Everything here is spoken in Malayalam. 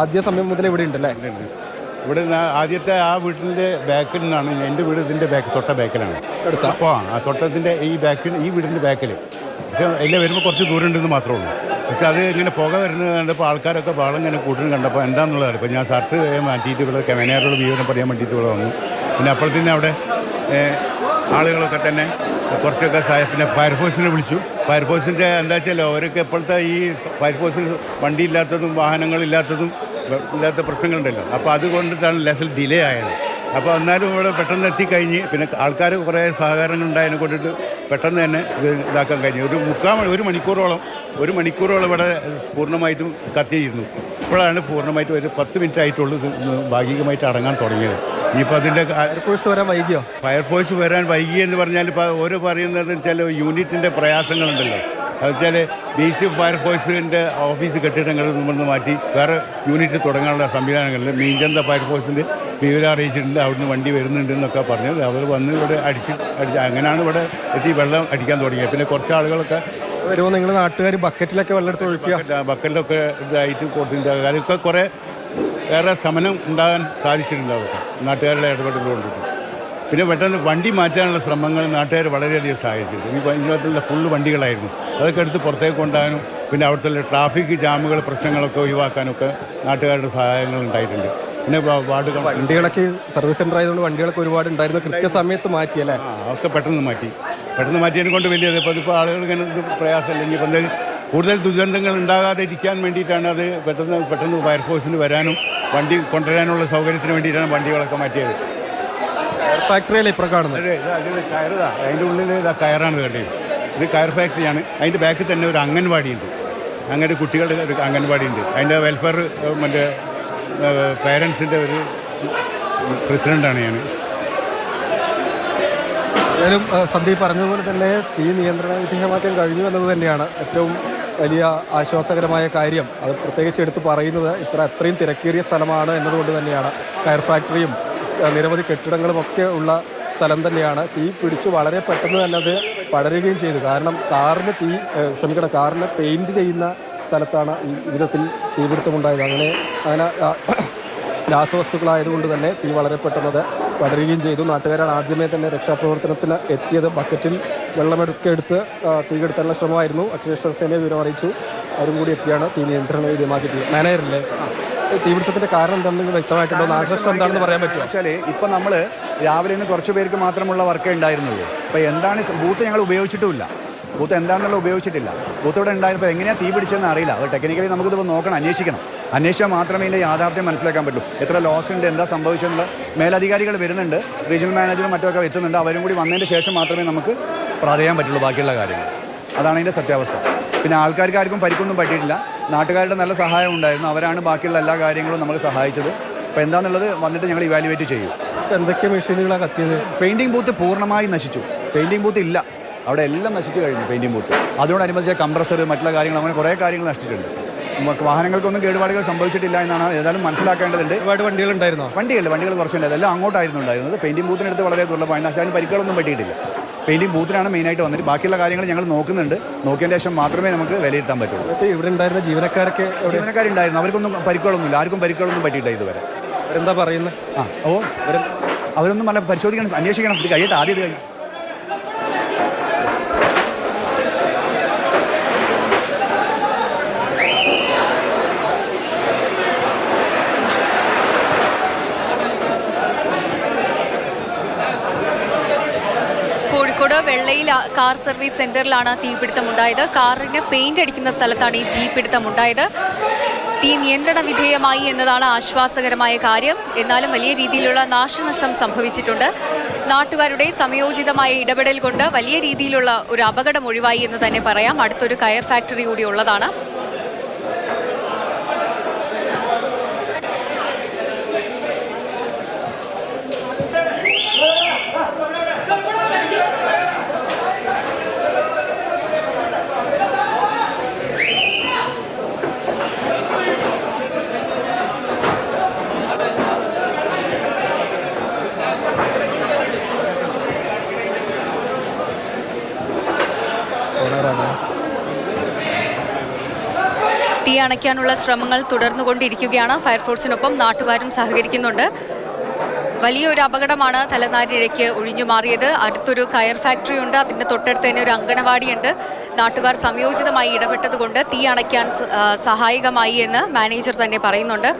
ആദ്യ സമയം മുതൽ ഇവിടെ ഉണ്ടല്ലേ? ഇവിടെ ആദ്യത്തെ ആ വീട്ടിൻ്റെ ബാക്കിൽ നിന്നാണ് എൻ്റെ വീട്. ഇതിൻ്റെ തൊട്ട ബാക്കിലാണ് അപ്പോൾ ആ തൊട്ടത്തിൻ്റെ ഈ വീടിൻ്റെ ബാക്കിൽ. പക്ഷേ എല്ലാം വരുമ്പോൾ കുറച്ച് ദൂരം ഉണ്ടെന്ന് മാത്രമേ ഉള്ളൂ. പക്ഷേ അത് ഇങ്ങനെ പുക വരുന്നത് കണ്ടപ്പോൾ ആൾക്കാരൊക്കെ ബഹളം ഇങ്ങനെ കൂട്ടുന്നത് കണ്ടപ്പോൾ എന്താണെന്നുള്ളതാണ്. ഇപ്പോൾ ഞാൻ ഷർട്ട് മാറ്റിയിട്ട് ഇവിടെ കമനേറുള്ള വിവരം പറയാൻ വേണ്ടിയിട്ട് ഇവിടെ വന്നു. പിന്നെ അപ്പോഴത്തേന് അവിടെ ആളുകളൊക്കെ തന്നെ കുറച്ചൊക്കെ പിന്നെ ഫയർഫോഴ്സിനെ വിളിച്ചു. ഫയർഫോഴ്സിൻ്റെ എന്താ വെച്ചാൽ അവരൊക്കെ ഇപ്പോഴത്തെ ഈ ഫയർഫോഴ്സിന് വണ്ടി ഇല്ലാത്തതും വാഹനങ്ങളില്ലാത്തതും ഇല്ലാത്ത പ്രശ്നങ്ങളുണ്ടല്ലോ. അപ്പോൾ അതുകൊണ്ടിട്ടാണ് ലെസൽ ഡിലേ ആയത്. അപ്പോൾ എന്നാലും ഇവിടെ പെട്ടെന്ന് എത്തിക്കഴിഞ്ഞ് പിന്നെ ആൾക്കാർ കുറേ സഹകരണങ്ങൾ ഉണ്ടായതിനെ കൊണ്ടിട്ട് പെട്ടെന്ന് തന്നെ ഇത് ഇതാക്കാൻ കഴിഞ്ഞു. ഒരു മണിക്കൂറോളം ഇവിടെ പൂർണ്ണമായിട്ടും കത്തിയിരുന്നു. ഇപ്പോഴാണ് പൂർണ്ണമായിട്ടും ഒരു 10 മിനിറ്റ് ആയിട്ടുള്ളൂ ഇത് ഭാഗികമായിട്ട് അടങ്ങാൻ തുടങ്ങിയത്. ഇനിയിപ്പോൾ അതിൻ്റെ ഫയർഫോഴ്സ് വരാൻ വൈകിയോ? ഫയർഫോഴ്സ് വരാൻ വൈകിയെന്ന് പറഞ്ഞാൽ ഇപ്പോൾ ഓരോ പറയുന്നത് വെച്ചാൽ യൂണിറ്റിൻ്റെ പ്രയാസങ്ങളുണ്ടല്ലോ. അത് വെച്ചാൽ ബീച്ച് ഫയർഫോഴ്സിൻ്റെ ഓഫീസ് കെട്ടിടങ്ങളിൽ നിന്ന് മാറ്റി വേറെ യൂണിറ്റ് തുടങ്ങാനുള്ള സംവിധാനങ്ങളിൽ മീൻചന്ത ഫയർഫോഴ്സിൻ്റെ വിവരം അറിയിച്ചിട്ടുണ്ട്. അവിടുന്ന് വണ്ടി വരുന്നുണ്ട് എന്നൊക്കെ പറഞ്ഞത്. അവർ വന്ന് ഇവിടെ അടിച്ച് അങ്ങനെയാണ് ഇവിടെ എത്തി വെള്ളം അടിക്കാൻ തുടങ്ങിയത്. പിന്നെ കുറച്ച് ആളുകളൊക്കെ വരുമ്പോൾ നിങ്ങൾ നാട്ടുകാർ ബക്കറ്റിലൊക്കെ വെള്ളം എടുത്ത് ഒഴിക്കുക. ബക്കറ്റിലൊക്കെ ഇതായിട്ട് കൊടുത്തിട്ടുണ്ട്. അതൊക്കെ കുറേ ഏറെ ശമനം ഉണ്ടാകാൻ സാധിച്ചിട്ടുണ്ട് അതൊക്കെ നാട്ടുകാരുടെ ഇടപെടലുകൊണ്ടിട്ട്. പിന്നെ പെട്ടെന്ന് വണ്ടി മാറ്റാനുള്ള ശ്രമങ്ങൾ നാട്ടുകാർ വളരെയധികം സഹായിച്ചിട്ടുണ്ട്. ഈ പഞ്ചായത്തിലുള്ള ഫുള്ള് വണ്ടികളായിരുന്നു. അതൊക്കെ എടുത്ത് പുറത്തേക്ക് കൊണ്ടുപോകാനും പിന്നെ അവിടുത്തെ ട്രാഫിക് ജാമുകൾ പ്രശ്നങ്ങളൊക്കെ ഒഴിവാക്കാനൊക്കെ നാട്ടുകാരുടെ സഹായങ്ങൾ ഉണ്ടായിട്ടുണ്ട്. പിന്നെ വാർഡുകൾ വണ്ടികളൊക്കെ സർവീസ് സെൻ്റർ ആയതുകൊണ്ട് വണ്ടികളൊക്കെ ഒരുപാട് ഉണ്ടായിരുന്നു. കൃത്യസമയത്ത് മാറ്റിയല്ലേ? അതൊക്കെ പെട്ടെന്ന് മാറ്റിയതിനെ കൊണ്ട് വലിയത് ഇപ്പോൾ ആളുകൾ ഇങ്ങനെ പ്രയാസമില്ല. ഇനിയിപ്പോൾ എന്തായാലും കൂടുതൽ ദുരന്തങ്ങൾ ഉണ്ടാകാതെ ഇരിക്കാൻ വേണ്ടിയിട്ടാണ് അത് പെട്ടെന്ന് ഫയർഫോഴ്സിന് വരാനും വണ്ടി കൊണ്ടുവരാനുള്ള സൗകര്യത്തിന് വേണ്ടിയിട്ടാണ് വണ്ടികളൊക്കെ മാറ്റിയത്. ഫാക്ടറിയല്ലേ ഇപ്പോൾ കാണുന്നത്? കയറുതാ, അതിൻ്റെ ഉള്ളിൽ കയറാണ് കണ്ടത്. ഇത് കയർ ഫാക്ടറിയാണ്. അതിൻ്റെ ബാക്കിൽ തന്നെ ഒരു അംഗൻവാടിയുണ്ട്. അങ്ങനെ കുട്ടികളുടെ ഒരു അംഗൻവാടിയുണ്ട്. അതിൻ്റെ വെൽഫെയർ മറ്റേ പേരൻസിൻ്റെ ഒരു പ്രസിഡൻ്റാണ് ഞാൻ. ഏതായാലും സന്ദീപ് പറഞ്ഞതുപോലെ തന്നെ തീ നിയന്ത്രണ വിധേയമാക്കാൻ കഴിഞ്ഞു എന്നത് തന്നെയാണ് ഏറ്റവും വലിയ ആശ്വാസകരമായ കാര്യം. അത് പ്രത്യേകിച്ച് എടുത്ത് പറയുന്നത് അത്രയും തിരക്കേറിയ സ്ഥലമാണ് എന്നതുകൊണ്ട് തന്നെയാണ്. കയർ ഫാക്ടറിയും നിരവധി കെട്ടിടങ്ങളും ഒക്കെ ഉള്ള സ്ഥലം തന്നെയാണ്. തീ പിടിച്ച് വളരെ പെട്ടെന്ന് തന്നെ അത് പടരുകയും ചെയ്തു. കാരണം കാറിന് പെയിൻറ് ചെയ്യുന്ന സ്ഥലത്താണ് ഈ വിധത്തിൽ തീപിടുത്തമുണ്ടായത്. അങ്ങനെ രാസവസ്തുക്കളായതുകൊണ്ട് തന്നെ തീ വളരെ പെട്ടെന്നത് പടരുകയും ചെയ്തു. നാട്ടുകാരാണ് ആദ്യമേ തന്നെ രക്ഷാപ്രവർത്തനത്തിന് എത്തിയത്. ബക്കറ്റിൽ വെള്ളമെടുത്ത് തീ കെടുത്താനുള്ള ശ്രമമായിരുന്നു. അഗ്നിരക്ഷാസേനയെ വിവരം അറിയിച്ചു. അവരും കൂടി എത്തിയാണ് തീ നിയന്ത്രണ വിധേയമാക്കിയത്. മാനേജറില്ലേ, തീപിടുത്തത്തിൻ്റെ കാരണം എന്താണെന്ന് വ്യക്തമായിട്ടുണ്ടോ? നാശനഷ്ടം എന്താണെന്ന് പറയാൻ പറ്റുമോ? വെച്ചാൽ ഇപ്പം നമ്മൾ രാവിലെ നിന്ന് കുറച്ച് പേർക്ക് മാത്രമുള്ള വർക്കേ ഉണ്ടായിരുന്നുള്ളൂ. അപ്പോൾ എന്താണ് ബൂത്ത് ഞങ്ങൾ ഉപയോഗിച്ചിട്ടുമില്ല. ബൂത്ത് എന്താണെന്നുള്ള ഉപയോഗിച്ചിട്ടില്ല. ബൂത്ത് ഇവിടെ ഉണ്ടായപ്പോൾ എങ്ങനെയാണ് തീ പിടിച്ചതെന്ന് അറിയില്ല. അത് ടെക്നിക്കലി നമുക്കിത് നോക്കണം, അന്വേഷിച്ചാൽ മാത്രമേ ഇതിൻ്റെ യാഥാർത്ഥ്യം മനസ്സിലാക്കാൻ പറ്റൂ. എത്ര ലോസ് ഉണ്ട്, എന്താ സംഭവിച്ചെന്നുള്ള മേലധികാരികൾ വരുന്നുണ്ട്, റീജിയണൽ മാനേജറും മറ്റൊക്കെ എത്തുന്നുണ്ട്. അവരും കൂടി വന്നതിന് ശേഷം മാത്രമേ നമുക്ക് പറയാൻ പറ്റുള്ളൂ ബാക്കിയുള്ള കാര്യങ്ങൾ. അതാണ് അതിൻ്റെ സത്യാവസ്ഥ. പിന്നെ ആൾക്കാർക്കാർക്കും പരിക്കൊന്നും പറ്റിയിട്ടില്ല. നാട്ടുകാരുടെ നല്ല സഹായം ഉണ്ടായിരുന്നു. അവരാണ് ബാക്കിയുള്ള എല്ലാ കാര്യങ്ങളും നമ്മൾ സഹായിച്ചത്. അപ്പോൾ എന്താണെന്നുള്ളത് വന്നിട്ട് ഞങ്ങൾ ഇവാലുവേറ്റ് ചെയ്യും. എന്തൊക്കെ മെഷീനുകളാണ് കത്തിയത്? പെയിൻറ്റിംഗ് ബൂത്ത് പൂർണ്ണമായി നശിച്ചു. പെയിൻറ്റിംഗ് ബൂത്ത് ഇല്ല, അവിടെ എല്ലാം നശിച്ചു കഴിഞ്ഞു പെയിൻറ്റിംഗ് ബൂത്ത്. അതിനോടനുബന്ധിച്ച കംപ്രസർ, മറ്റുള്ള കാര്യങ്ങൾ, അങ്ങനെ കുറേ കാര്യങ്ങൾ നശിച്ചിട്ടുണ്ട്. വാഹനങ്ങൾക്കൊന്നും കേടുപാടുകൾ സംഭവിച്ചിട്ടില്ല എന്നാണ് ഏതായാലും മനസ്സിലാക്കേണ്ടതുണ്ട്. ഒരുപാട് വണ്ടികളുണ്ടായിരുന്നോ? വണ്ടികൾ കുറച്ചുണ്ടായിരുന്നു. എല്ലാം അങ്ങോട്ടായിരുന്നു ഉണ്ടായിരുന്നത്. പെയിൻറ്റിംഗ് ബൂത്തിനടുത്ത് വളരെ ദുർലഭമാണ്. പക്ഷേ അതിന് പരിക്കുകളൊന്നും പറ്റിയിട്ടില്ല. പെയിൻറ്റിംഗ് ബൂത്തിനാണ് മെയിനായിട്ട് വന്നിട്ട് ബാക്കിയുള്ള കാര്യങ്ങൾ ഞങ്ങൾ നോക്കുന്നുണ്ട്. നോക്കിയതിന് ശേഷം മാത്രമേ നമുക്ക് വിലയിരുത്താൻ പറ്റുള്ളൂ. ഇവിടെ ഉണ്ടായിരുന്ന ജീവനക്കാരുണ്ടായിരുന്നു. അവർക്കൊന്നും പരിക്കുകളൊന്നുമില്ല. ആർക്കും പരിക്കുകളൊന്നും പറ്റിയിട്ടില്ല ഇതുവരെ. അവരെന്താ പറയുന്നത്? അവരൊന്നും നല്ല പരിശോധിക്കണം, അന്വേഷിക്കണം. ഇത് കഴിയട്ടെ, ആദ്യം ഇത് കഴിയും. കോഴിക്കോട് വെള്ളയിൽ കാർ സർവീസ് സെന്ററിലാണ് തീപിടുത്തമുണ്ടായത്. കാറിന് പെയിന്റ് അടിക്കുന്ന സ്ഥലത്താണ് ഈ തീപിടുത്തമുണ്ടായത്. തീ നിയന്ത്രണ വിധേയമായി എന്നതാണ് ആശ്വാസകരമായ കാര്യം. എന്നാലും വലിയ രീതിയിലുള്ള നാശനഷ്ടം സംഭവിച്ചിട്ടുണ്ട്. നാട്ടുകാരുടെ സമയോചിതമായ ഇടപെടൽ കൊണ്ട് വലിയ രീതിയിലുള്ള ഒരു അപകടം ഒഴിവായി എന്ന് തന്നെ പറയാം. അടുത്തൊരു കയർ ഫാക്ടറി കൂടി ഉള്ളതാണ്. അണയ്ക്കാനുള്ള ശ്രമങ്ങൾ തുടർന്നുകൊണ്ടിരിക്കുകയാണ്. ഫയർഫോഴ്സിനൊപ്പം നാട്ടുകാരും സഹകരിക്കുന്നുണ്ട്. വലിയൊരു അപകടമാണ് തലനാരിഴയ്ക്ക് ഒഴിഞ്ഞു മാറിയത്. അടുത്തൊരു കയർ ഫാക്ടറി ഉണ്ട്, അതിൻ്റെ തൊട്ടടുത്ത് തന്നെ ഒരു അങ്കണവാടിയുണ്ട്. നാട്ടുകാർ സംയോജിതമായി ഇടപെട്ടതുകൊണ്ട് തീ അണയ്ക്കാൻ സഹായകമായി എന്ന് മാനേജർ തന്നെ പറയുന്നുണ്ട്.